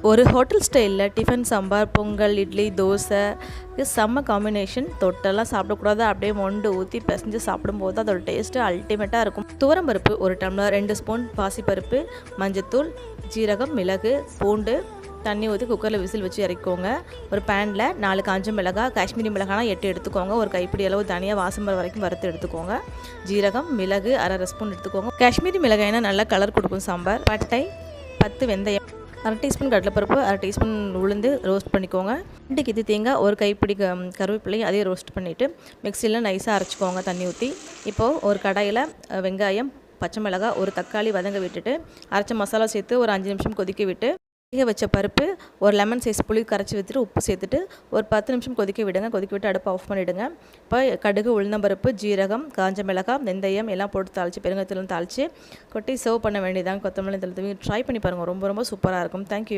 ஒரு ஹோட்டல் ஸ்டைலில் டிஃபன் சாம்பார், பொங்கல், இட்லி, தோசை செம்ம காம்பினேஷன். தொட்டெல்லாம் சாப்பிடக்கூடாது, அப்படியே மொண்டு ஊற்றி பிசைஞ்சு சாப்பிடும்போது அதோட டேஸ்ட்டு அல்டிமேட்டாக இருக்கும். துவரம்பருப்பு 1 டம்ளர், 2 ஸ்பூன் பாசிப்பருப்பு, மஞ்சத்தூள், ஜீரகம், மிளகு, பூண்டு தண்ணி ஊற்றி குக்கரில் விசில் வச்சு இறக்கிக்கோங்க. ஒரு பேனில் 4 காஞ்ச மிளகாய், காஷ்மீரி மிளகானா 8 எடுத்துக்கோங்க. ஒரு கைப்பிடி அளவு தனியாக வாசம் வர வரைக்கும் வறுத்து எடுத்துக்கோங்க. ஜீரகம், மிளகு 1/2 ஸ்பூன் எடுத்துக்கோங்க. காஷ்மீரி மிளகாய்னா நல்லா கலர் கொடுக்கும் சாம்பார். பட்டை, 10 வெந்தயம், 1/2 டீஸ்பூன் கடலைப்பருப்பு, 1/2 டீஸ்பூன் உளுந்து ரோஸ்ட் பண்ணிக்கோங்க. 2 கித்தி தேங்காய், ஒரு கைப்பிடி கருவேப்பிலை அதையும் ரோஸ்ட் பண்ணிவிட்டு மிக்சியில் நைஸாக அரைச்சிக்கோங்க தண்ணி ஊற்றி. இப்போது ஒரு கடாயில் வெங்காயம், பச்சை மிளகாய், ஒரு தக்காளி வதங்க விட்டுட்டு அரைச்ச மசாலா சேர்த்து ஒரு 5 நிமிஷம் கொதிக்க விட்டு வேக வச்ச பருப்பு, ஒரு லெமன் சைஸ் புளி கரைச்சி வச்சுட்டு உப்பு சேர்த்துட்டு ஒரு 10 நிமிஷம் கொதிக்க விடுங்க. கொதிக்க விட்டு அடுப்பை ஆஃப் பண்ணிவிடுங்க. இப்போ கடுகு, உளுந்தம்பருப்பு, ஜீரகம், காஞ்ச மிளகாய், வெந்தயம் எல்லாம் போட்டு தாளித்து பெருங்காயத்தூள் தாளித்து கொட்டி சர்வ் பண்ண வேண்டியதாங்க. கொத்தமல்லி தூவி ட்ரை பண்ணி பாருங்கள். ரொம்ப ரொம்ப சூப்பராக இருக்கும். தேங்க்யூ.